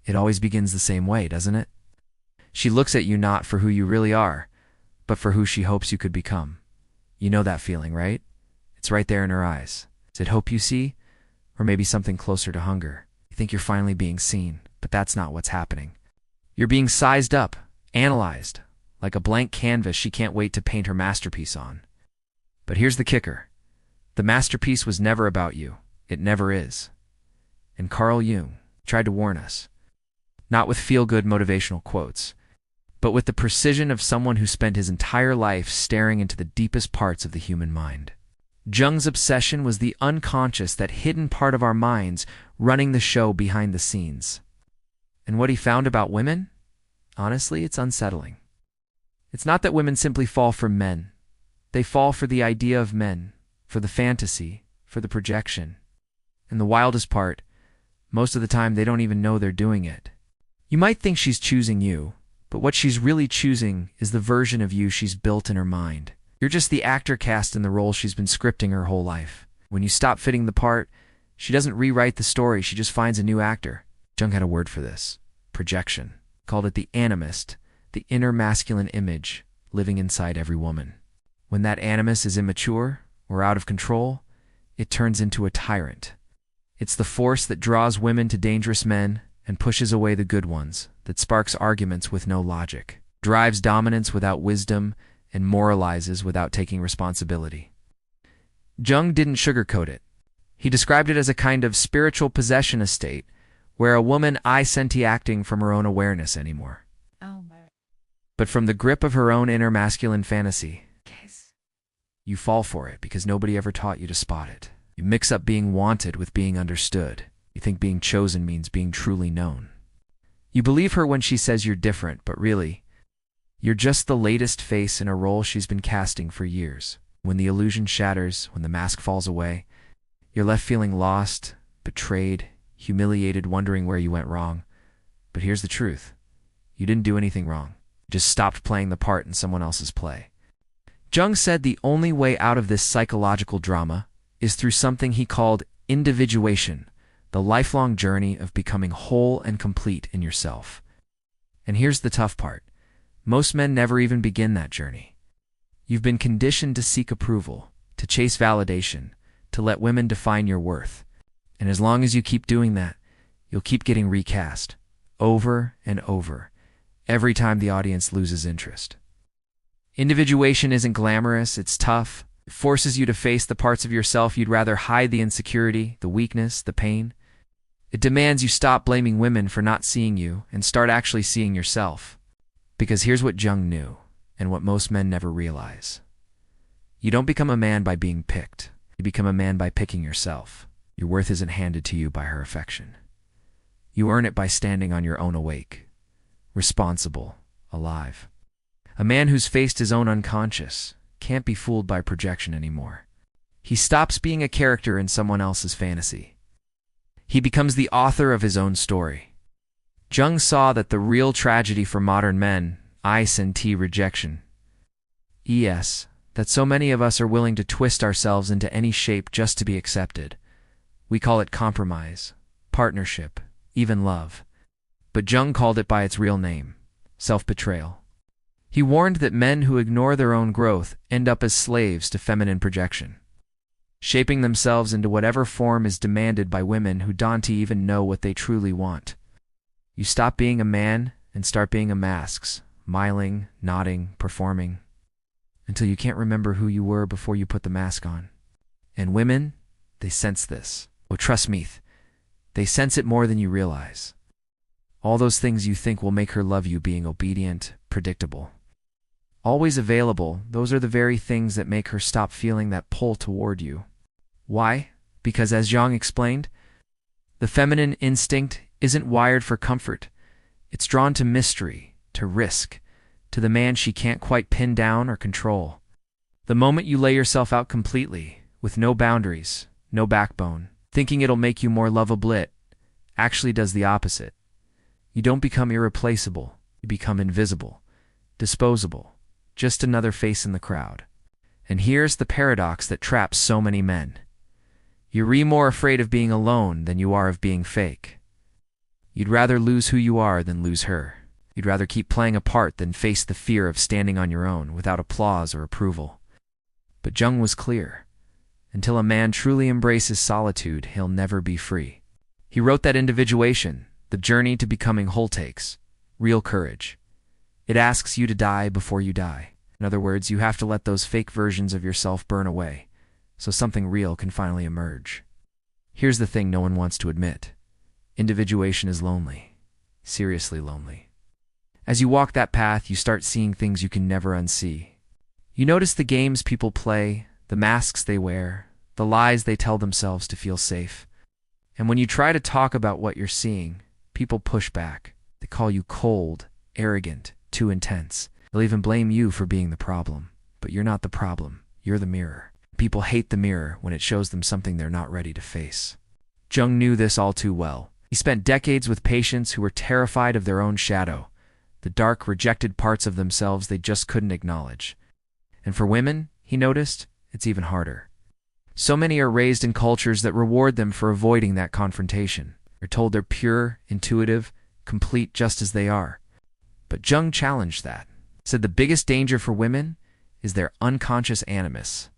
It always begins the same way, doesn't it? She looks at you not for who you really are, but for who she hopes you could become. You know that feeling, right? It's right there in her eyes. Is it hope you see? Or maybe something closer to hunger? You think you're finally being seen, but that's not what's happening. You're being sized up, analyzed, like a blank canvas she can't wait to paint her masterpiece on. But here's the kicker. The masterpiece was never about you. It never is. And Carl Jung tried to warn us, not with feel-good motivational quotes, but with the precision of someone who spent his entire life staring into the deepest parts of the human mind. Jung's obsession was the unconscious, that hidden part of our minds running the show behind the scenes. And what he found about women? Honestly, it's unsettling. It's not that women simply fall for men. They fall for the idea of men, for the fantasy, for the projection. And the wildest part, most of the time they don't even know they're doing it. You might think she's choosing you, but what she's really choosing is the version of you she's built in her mind. You're just the actor cast in the role she's been scripting her whole life. When you stop fitting the part, she doesn't rewrite the story, she just finds a new actor. Jung had a word for this: projection. Called it the animus, the inner masculine image living inside every woman. When that animus is immature or out of control, it turns into a tyrant. It's the force that draws women to dangerous men and pushes away the good ones, that sparks arguments with no logic, drives dominance without wisdom, and moralizes without taking responsibility. Jung didn't sugarcoat it. He described it as a kind of spiritual possession state where a woman isn't acting from her own awareness anymore, but from the grip of her own inner masculine fantasy. You fall for it because nobody ever taught you to spot it. You mix up being wanted with being understood. You think being chosen means being truly known. You believe her when she says you're different, but really, you're just the latest face in a role she's been casting for years. When the illusion shatters, when the mask falls away, you're left feeling lost, betrayed, humiliated, wondering where you went wrong. But here's the truth. You didn't do anything wrong. You just stopped playing the part in someone else's play. Jung said the only way out of this psychological drama is through something he called individuation, the lifelong journey of becoming whole and complete in yourself. And here's the tough part. Most men never even begin that journey. You've been conditioned to seek approval, to chase validation, to let women define your worth. And as long as you keep doing that, you'll keep getting recast, over and over, every time the audience loses interest. Individuation isn't glamorous, it's tough. It forces you to face the parts of yourself you'd rather hide: the insecurity, the weakness, the pain. It demands you stop blaming women for not seeing you and start actually seeing yourself. Because here's what Jung knew, and what most men never realize. You don't become a man by being picked. You become a man by picking yourself. Your worth isn't handed to you by her affection. You earn it by standing on your own, awake, responsible, alive. A man who's faced his own unconscious can't be fooled by projection anymore. He stops being a character in someone else's fantasy. He becomes the author of his own story. Jung saw that the real tragedy for modern men, isn't rejection. That so many of us are willing to twist ourselves into any shape just to be accepted. We call it compromise, partnership, even love. But Jung called it by its real name: self-betrayal. He warned that men who ignore their own growth end up as slaves to feminine projection, shaping themselves into whatever form is demanded by women who don't even know what they truly want. You stop being a man and start being a mask, smiling, nodding, performing, until you can't remember who you were before you put the mask on. And women, they sense this. Oh, trust me, they sense it more than you realize. All those things you think will make her love you: being obedient, predictable, always available, those are the very things that make her stop feeling that pull toward you. Why? Because, as Jung explained, the feminine instinct isn't wired for comfort. It's drawn to mystery, to risk, to the man she can't quite pin down or control. The moment you lay yourself out completely, with no boundaries, no backbone, thinking it'll make you more lovable, it actually does the opposite. You don't become irreplaceable, you become invisible, disposable, just another face in the crowd. And here's the paradox that traps so many men. You're more afraid of being alone than you are of being fake. You'd rather lose who you are than lose her. You'd rather keep playing a part than face the fear of standing on your own without applause or approval. But Jung was clear. Until a man truly embraces solitude, he'll never be free. He wrote that individuation, the journey to becoming whole, takes real courage. It asks you to die before you die. In other words, you have to let those fake versions of yourself burn away, so something real can finally emerge. Here's the thing no one wants to admit. Individuation is lonely. Seriously lonely. As you walk that path, you start seeing things you can never unsee. You notice the games people play, the masks they wear, the lies they tell themselves to feel safe. And when you try to talk about what you're seeing, people push back. They call you cold, arrogant, too intense. They'll even blame you for being the problem. But you're not the problem. You're the mirror. People hate the mirror when it shows them something they're not ready to face. Jung knew this all too well. He spent decades with patients who were terrified of their own shadow, the dark, rejected parts of themselves they just couldn't acknowledge. And for women, he noticed, it's even harder. So many are raised in cultures that reward them for avoiding that confrontation. They're told they're pure, intuitive, complete just as they are. But Jung challenged that. Said the biggest danger for women is their unconscious animus,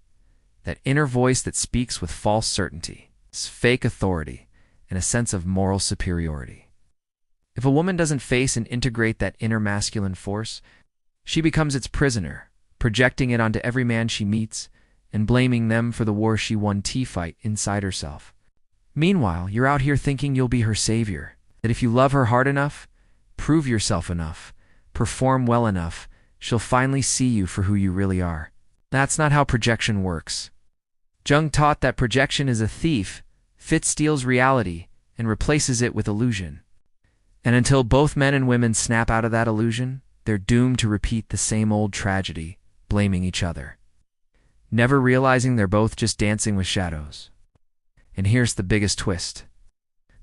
that inner voice that speaks with false certainty, fake authority, and a sense of moral superiority. If a woman doesn't face and integrate that inner masculine force, she becomes its prisoner, projecting it onto every man she meets and blaming them for the war she won fight inside herself. Meanwhile, you're out here thinking you'll be her savior, that if you love her hard enough, prove yourself enough, perform well enough, she'll finally see you for who you really are. That's not how projection works. Jung taught that projection is a thief, it steals reality and replaces it with illusion. And until both men and women snap out of that illusion, they're doomed to repeat the same old tragedy, blaming each other, never realizing they're both just dancing with shadows. And here's the biggest twist.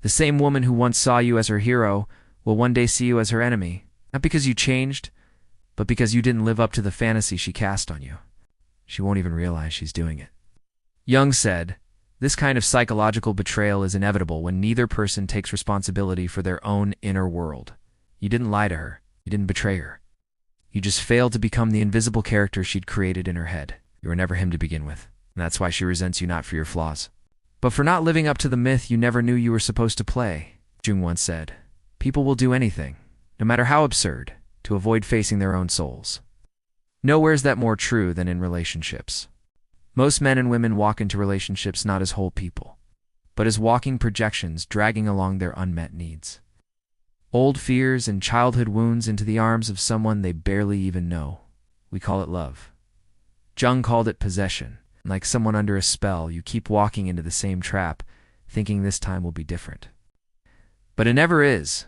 The same woman who once saw you as her hero will one day see you as her enemy, not because you changed, but because you didn't live up to the fantasy she cast on you. She won't even realize she's doing it. Jung said, this kind of psychological betrayal is inevitable when neither person takes responsibility for their own inner world. You didn't lie to her. You didn't betray her. You just failed to become the invisible character she'd created in her head. You were never him to begin with, and that's why she resents you not for your flaws, but for not living up to the myth you never knew you were supposed to play. Jung once said, people will do anything, no matter how absurd, to avoid facing their own souls. Nowhere's that more true than in relationships. Most men and women walk into relationships not as whole people, but as walking projections dragging along their unmet needs. Old fears and childhood wounds into the arms of someone they barely even know. We call it love. Jung called it possession. Like someone under a spell, you keep walking into the same trap, thinking this time will be different. But it never is,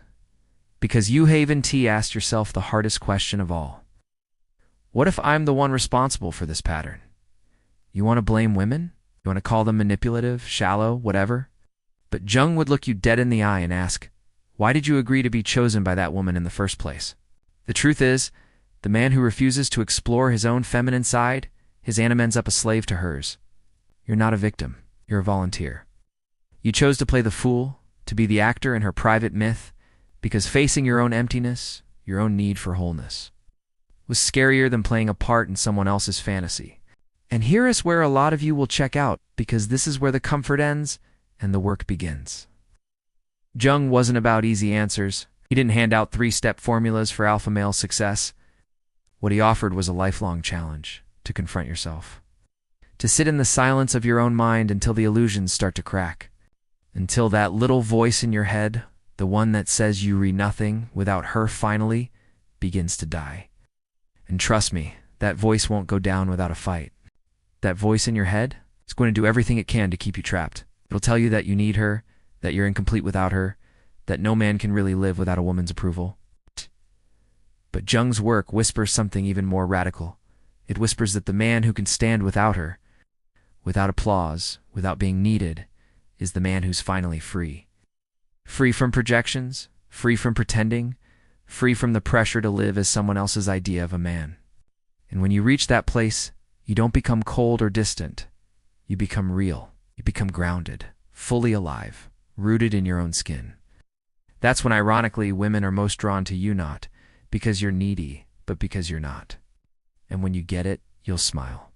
because you, Haven T, asked yourself the hardest question of all. What if I'm the one responsible for this pattern? You want to blame women? You want to call them manipulative, shallow, whatever? But Jung would look you dead in the eye and ask, why did you agree to be chosen by that woman in the first place? The truth is, the man who refuses to explore his own feminine side, his anima ends up a slave to hers. You're not a victim. You're a volunteer. You chose to play the fool, to be the actor in her private myth, because facing your own emptiness, your own need for wholeness, was scarier than playing a part in someone else's fantasy. And here is where a lot of you will check out, because this is where the comfort ends and the work begins. Jung wasn't about easy answers. He didn't hand out 3-step formulas for alpha male success. What he offered was a lifelong challenge to confront yourself, to sit in the silence of your own mind until the illusions start to crack, until that little voice in your head, the one that says you re nothing without her finally, begins to die. And trust me, that voice won't go down without a fight. That voice in your head is going to do everything it can to keep you trapped. It'll tell you that you need her, that you're incomplete without her, that no man can really live without a woman's approval. But Jung's work whispers something even more radical. It whispers that the man who can stand without her, without applause, without being needed, is the man who's finally free. Free from projections, free from pretending, free from the pressure to live as someone else's idea of a man. And when you reach that place, you don't become cold or distant. You become real. You become grounded, fully alive, rooted in your own skin. That's when ironically women are most drawn to you, not because you're needy, but because you're not. And when you get it, you'll smile.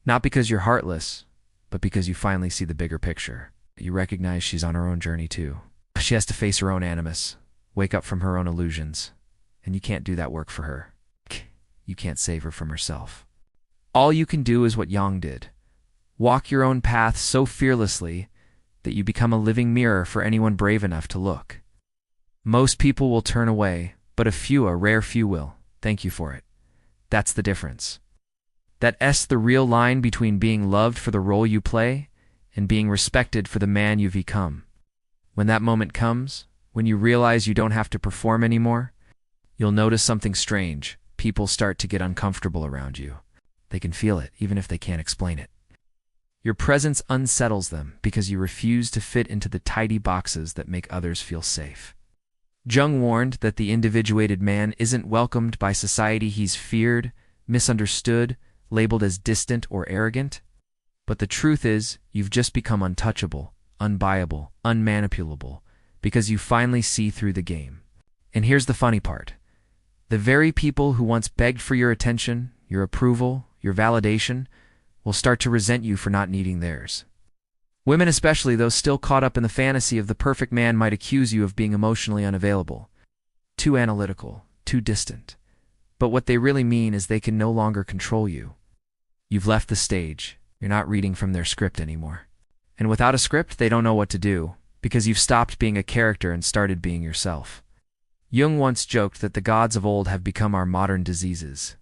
Not because you're heartless, but because you finally see the bigger picture. You recognize she's on her own journey too. She has to face her own animus, wake up from her own illusions, and you can't do that work for her. You can't save her from herself. All you can do is what Jung did. Walk your own path so fearlessly that you become a living mirror for anyone brave enough to look. Most people will turn away, but a rare few will. Thank you for it. That's the difference. That's the real line between being loved for the role you play and being respected for the man you've become. When that moment comes, when you realize you don't have to perform anymore, you'll notice something strange. People start to get uncomfortable around you. They can feel it, even if they can't explain it. Your presence unsettles them because you refuse to fit into the tidy boxes that make others feel safe. Jung warned that the individuated man isn't welcomed by society. He's feared, misunderstood, labeled as distant or arrogant. But the truth is, you've just become untouchable, unbuyable, unmanipulable, because you finally see through the game. And here's the funny part. The very people who once begged for your attention, your approval, your validation, will start to resent you for not needing theirs. Women, especially those still caught up in the fantasy of the perfect man, might accuse you of being emotionally unavailable, too analytical, too distant. But what they really mean is they can no longer control you. You've left the stage. You're not reading from their script anymore. And without a script, they don't know what to do, because you've stopped being a character and started being yourself. Jung once joked that the gods of old have become our modern diseases.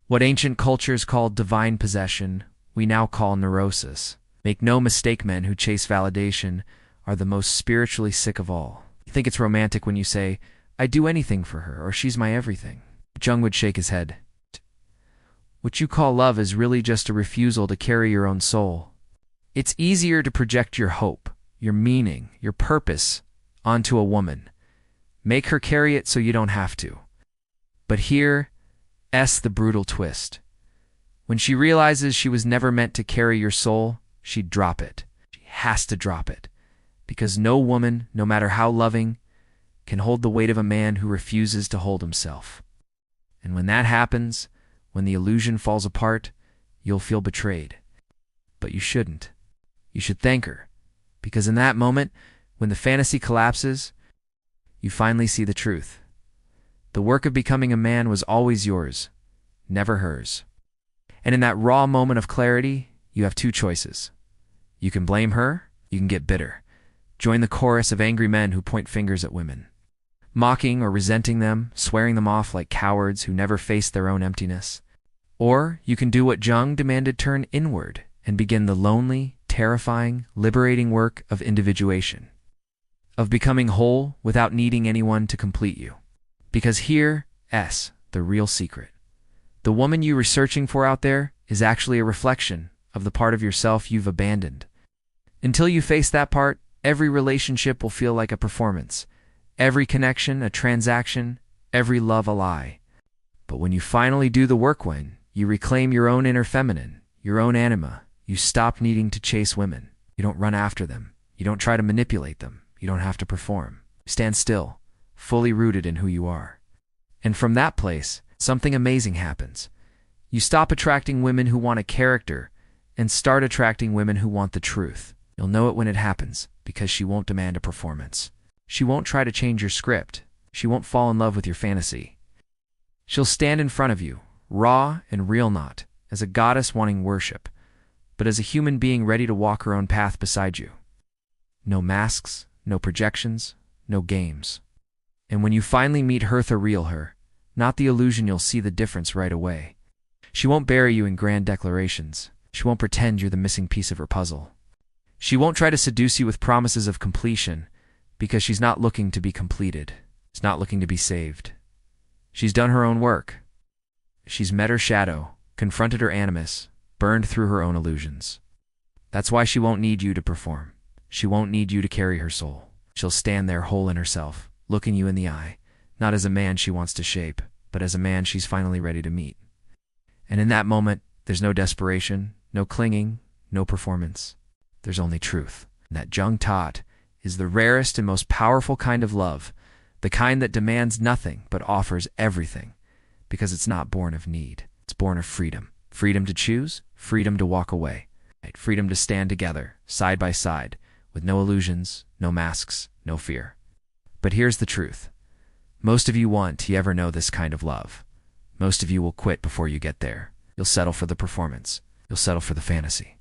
What ancient cultures called divine possession, we now call neurosis. Make no mistake, men who chase validation are the most spiritually sick of all. You think it's romantic when you say, "I'd do anything for her," or "she's my everything." Jung would shake his head. What you call love is really just a refusal to carry your own soul. It's easier to project your hope, your meaning, your purpose onto a woman. Make her carry it so you don't have to. But here's the brutal twist. When she realizes she was never meant to carry your soul, she'd drop it. She has to drop it. Because no woman, no matter how loving, can hold the weight of a man who refuses to hold himself. And when that happens, when the illusion falls apart, you'll feel betrayed. But you shouldn't. You should thank her. Because in that moment, when the fantasy collapses, you finally see the truth. The work of becoming a man was always yours, never hers. And in that raw moment of clarity, you have two choices. You can blame her, you can get bitter. Join the chorus of angry men who point fingers at women, mocking or resenting them, swearing them off like cowards who never faced their own emptiness. Or you can do what Jung demanded: turn inward and begin the lonely, terrifying, liberating work of individuation, of becoming whole without needing anyone to complete you. Because here's the real secret. The woman you were searching for out there is actually a reflection of the part of yourself you've abandoned. Until you face that part, every relationship will feel like a performance, every connection a transaction, every love a lie. But when you finally do the work, when you reclaim your own inner feminine, your own anima, you stop needing to chase women. You don't run after them. You don't try to manipulate them. You don't have to perform. Stand still, fully rooted in who you are. And from that place, something amazing happens. You stop attracting women who want a character and start attracting women who want the truth. You'll know it when it happens, because she won't demand a performance. She won't try to change your script. She won't fall in love with your fantasy. She'll stand in front of you, raw and real, not as a goddess wanting worship, but as a human being ready to walk her own path beside you. No masks, no projections, no games. And when you finally meet her, the real her, not the illusion, you'll see the difference right away. She won't bury you in grand declarations. She won't pretend you're the missing piece of her puzzle. She won't try to seduce you with promises of completion, because she's not looking to be completed. She's not looking to be saved. She's done her own work. She's met her shadow, confronted her animus, burned through her own illusions. That's why she won't need you to perform. She won't need you to carry her soul. She'll stand there whole in herself, looking you in the eye, not as a man she wants to shape, but as a man she's finally ready to meet. And in that moment, there's no desperation, no clinging, no performance. There's only truth. And that Jung taught is the rarest and most powerful kind of love, The kind that demands nothing but offers everything, because it's not born of need. It's born of freedom. Freedom to choose, freedom to walk away, freedom to stand together, side by side, with no illusions, no masks, no fear. But here's the truth. Most of you want, you ever know this kind of love. Most of you will quit before you get there. You'll settle for the performance. You'll settle for the fantasy.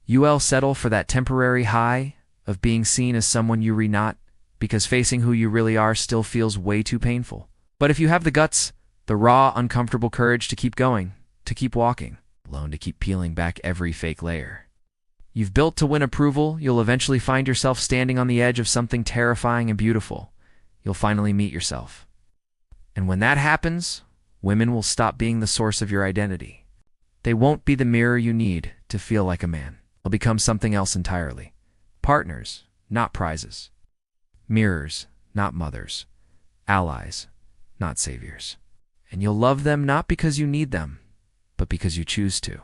You'll settle for that temporary high of being seen as someone you re not, because facing who you really are still feels way too painful. But if you have the guts, the raw, uncomfortable courage to keep going, to keep walking, alone to keep peeling back every fake layer, you've built to win approval, you'll eventually find yourself standing on the edge of something terrifying and beautiful. You'll finally meet yourself. And when that happens, women will stop being the source of your identity. They won't be the mirror you need to feel like a man. They'll become something else entirely. Partners, not prizes. Mirrors, not mothers. Allies, not saviors. And you'll love them not because you need them, but because you choose to.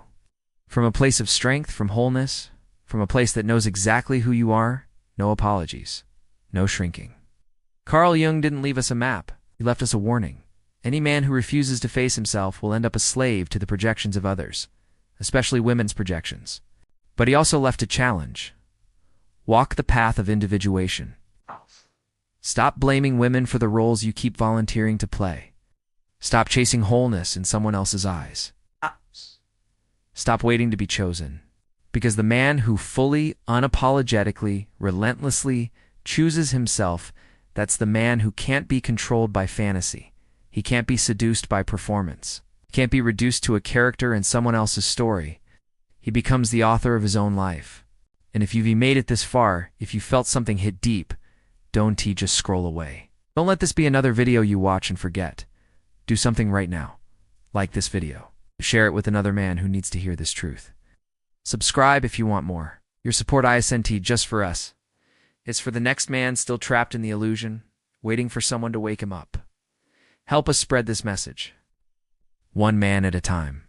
From a place of strength, from wholeness, from a place that knows exactly who you are, no apologies, no shrinking. Carl Jung didn't leave us a map. He left us a warning. Any man who refuses to face himself will end up a slave to the projections of others, especially women's projections. But he also left a challenge. Walk the path of individuation. Stop blaming women for the roles you keep volunteering to play. Stop chasing wholeness in someone else's eyes. Stop waiting to be chosen. Because the man who fully, unapologetically, relentlessly chooses himself, that's the man who can't be controlled by fantasy. He can't be seduced by performance. He can't be reduced to a character in someone else's story. He becomes the author of his own life. And if you've made it this far, if you felt something hit deep, don't just scroll away. Don't let this be another video you watch and forget. Do something right now. Like this video. Share it with another man who needs to hear this truth. Subscribe if you want more. Your support isn't just for us. It's for the next man still trapped in the illusion, waiting for someone to wake him up. Help us spread this message. One man at a time.